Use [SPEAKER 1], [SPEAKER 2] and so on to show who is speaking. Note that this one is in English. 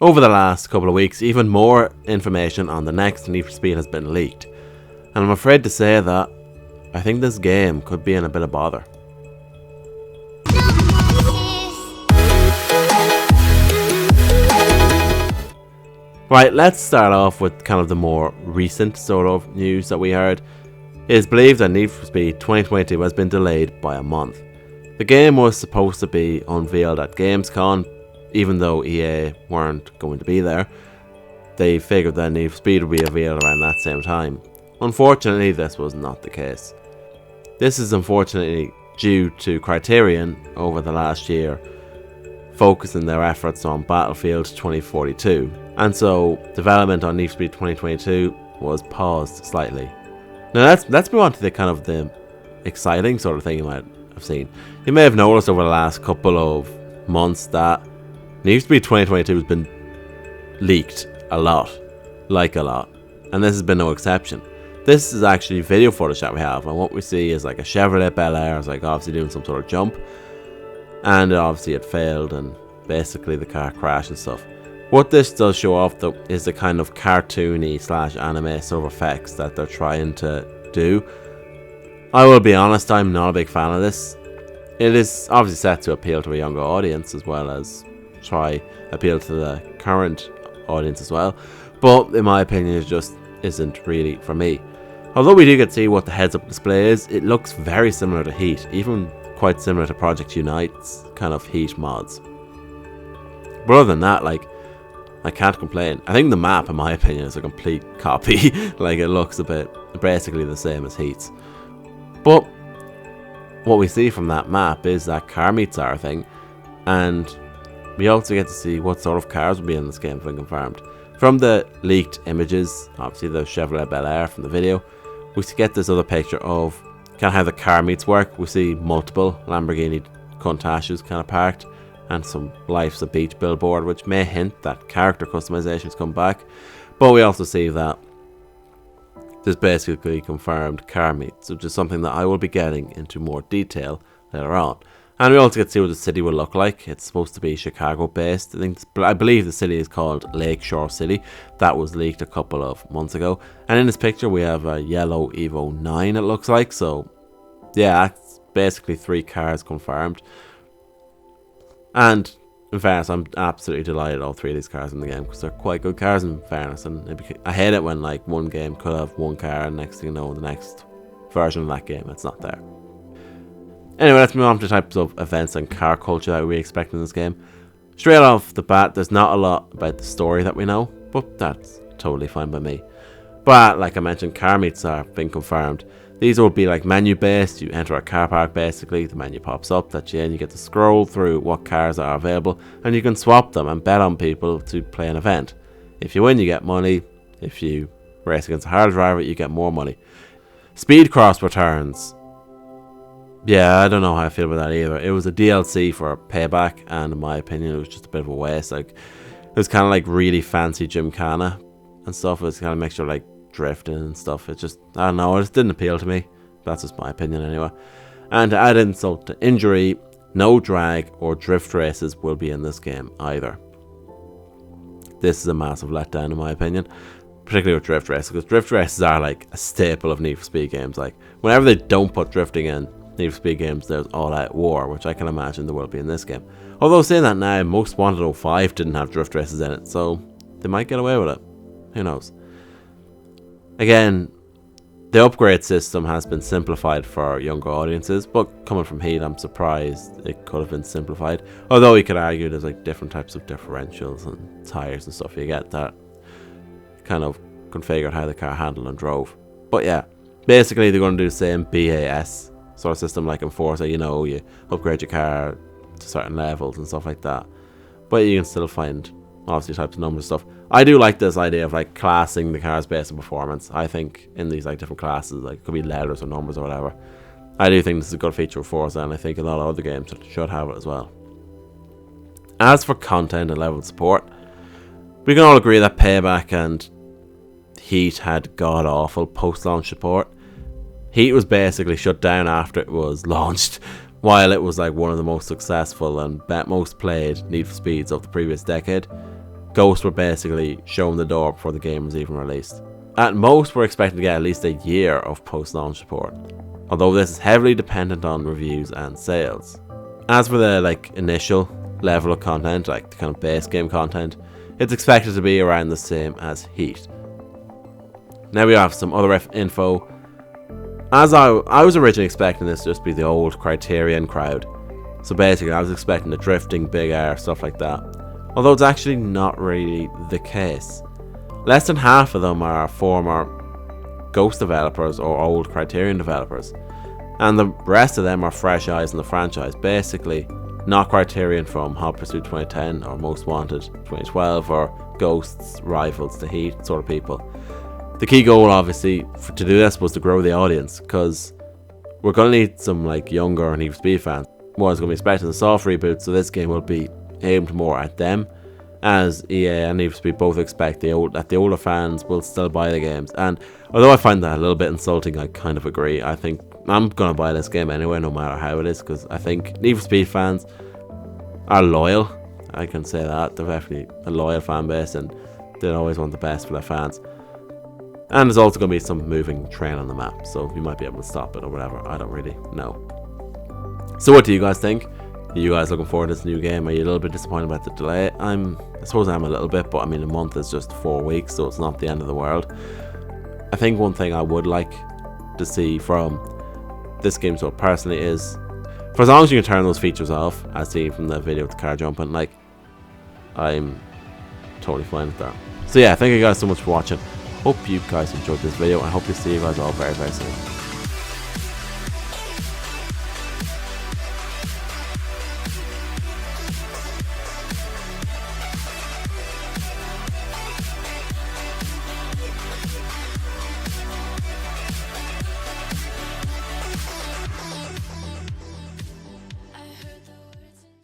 [SPEAKER 1] Over the last couple of weeks, even more information on the next Need for Speed has been leaked, and I'm afraid to say that I think this game could be in a bit of bother. Right, let's start off with kind of the more recent sort of news that we heard. It is believed that Need for Speed 2022 has been delayed by a month. The game was supposed to be unveiled at Gamescom, even though EA weren't going to be there. They figured that Need for Speed would be revealed around that same time. Unfortunately, this was not the case. This is unfortunately due to Criterion over the last year focusing their efforts on Battlefield 2042, and so development on Need for Speed 2022 was paused slightly. Now let's move on to the exciting sort of thing you might have seen. You may have noticed over the last couple of months that Need for Speed 2022 has been leaked a lot, and this has been no exception. This is actually video footage that we have, and what we see is like a Chevrolet Bel Air is like obviously doing some sort of jump, and obviously it failed and basically the car crashed and stuff. What this does show off though is the kind of cartoony / anime sort of effects that they're trying to do. I will be honest, I'm not a big fan of this. It is obviously set to appeal to a younger audience as well as try appeal to the current audience as well, but in my opinion it just isn't really for me. Although we do get to see what the heads-up display is, it looks very similar to Heat, even quite similar to Project Unite's kind of Heat mods. But other than that, I can't complain. I think the map, in my opinion, is a complete copy. It looks basically the same as Heat's. But what we see from that map is that car meets are a thing, and we also get to see what sort of cars will be in this game when confirmed. From the leaked images, obviously the Chevrolet Bel Air from the video, we get this other picture of kind of how the car meets work. We see multiple Lamborghini Countachs kind of parked, and some Life's a Beach billboard, which may hint that character customizations come back. But we also see that there's basically confirmed car meets, which is something that I will be getting into more detail later on. And we also get to see what the city will look like. It's supposed to be Chicago based. I believe the city is called Lakeshore City. That was leaked a couple of months ago. And in this picture we have a yellow Evo 9 it looks like. So yeah, that's basically 3 cars confirmed. And in fairness, I'm absolutely delighted all 3 of these cars in the game, because they're quite good cars in fairness. And I hate it when one game could have one car and next thing you know, the next version of that game, it's not there. Anyway, let's move on to the types of events and car culture that we expect in this game. Straight off the bat, there's not a lot about the story that we know, but that's totally fine by me. But like I mentioned, car meets are being confirmed. These will be menu based. You enter a car park basically, the menu pops up, that's you, and you get to scroll through what cars are available, and you can swap them and bet on people to play an event. If you win, you get money. If you race against a hard driver, you get more money. Speed Cross returns. Yeah, I don't know how I feel about that either. It was a DLC for Payback, and in my opinion, it was just a bit of a waste. It was kind of really fancy gymkhana and stuff. It was kind of a mixture of drifting and stuff. It just, I don't know, it just didn't appeal to me. That's just my opinion anyway. And to add insult to injury, no drag or drift races will be in this game either. This is a massive letdown in my opinion, particularly with drift races, because drift races are a staple of Need for Speed games. Whenever they don't put drifting in Need for Speed games, there's all-out war, which I can imagine there will be in this game. Although saying that now, Most Wanted 05 didn't have drift races in it, so they might get away with it. Who knows? Again, the upgrade system has been simplified for younger audiences, but coming from Heat, I'm surprised it could have been simplified. Although you could argue there's different types of differentials and tires and stuff you get that kind of configured how the car handled and drove. But yeah, basically they're going to do the same BAS sort of system like in Forza. You upgrade your car to certain levels and stuff like that, but you can still find obviously types of numbers and stuff. I do like this idea of classing the cars based on performance. I think in these different classes, it could be letters or numbers or whatever. I do think this is a good feature of Forza, and I think a lot of other games should have it as well. As for content and level of support, we can all agree that Payback and Heat had god awful post-launch support. Heat was basically shut down after it was launched, while it was one of the most successful and most played Need for Speeds of the previous decade. Ghosts were basically shown the door before the game was even released. At most, we're expecting to get at least a year of post-launch support, although this is heavily dependent on reviews and sales. As for the initial level of content, the kind of base game content, it's expected to be around the same as Heat. Now we have some other info. As I was originally expecting this to just be the old Criterion crowd. So basically I was expecting the drifting, big air, stuff like that. Although it's actually not really the case. Less than half of them are former Ghost developers or old Criterion developers. And the rest of them are fresh eyes in the franchise. Basically, not Criterion from Hot Pursuit 2010 or Most Wanted 2012 or Ghosts, Rivals to Heat sort of people. The key goal, obviously, to do this was to grow the audience, because we're going to need some younger Need for Speed fans. More is going to be expecting a soft reboot, so this game will be aimed more at them, as EA and Need for Speed both expect that the older fans will still buy the games. And although I find that a little bit insulting, I kind of agree. I think I'm going to buy this game anyway, no matter how it is, because I think Need for Speed fans are loyal. I can say that. They're definitely a loyal fan base, and they always want the best for their fans. And there's also going to be some moving train on the map, so you might be able to stop it or whatever. I don't really know. So what do you guys think? Are you guys looking forward to this new game? Are you a little bit disappointed about the delay? I suppose I'm a little bit, but I mean, a month is just 4 weeks, so it's not the end of the world. I think one thing I would like to see from this game, so personally, is for as long as you can turn those features off, as seen from the video with the car jumping, I'm totally fine with that. So yeah, thank you guys so much for watching. Hope you guys enjoyed this video, and I hope to see you guys all very, very soon.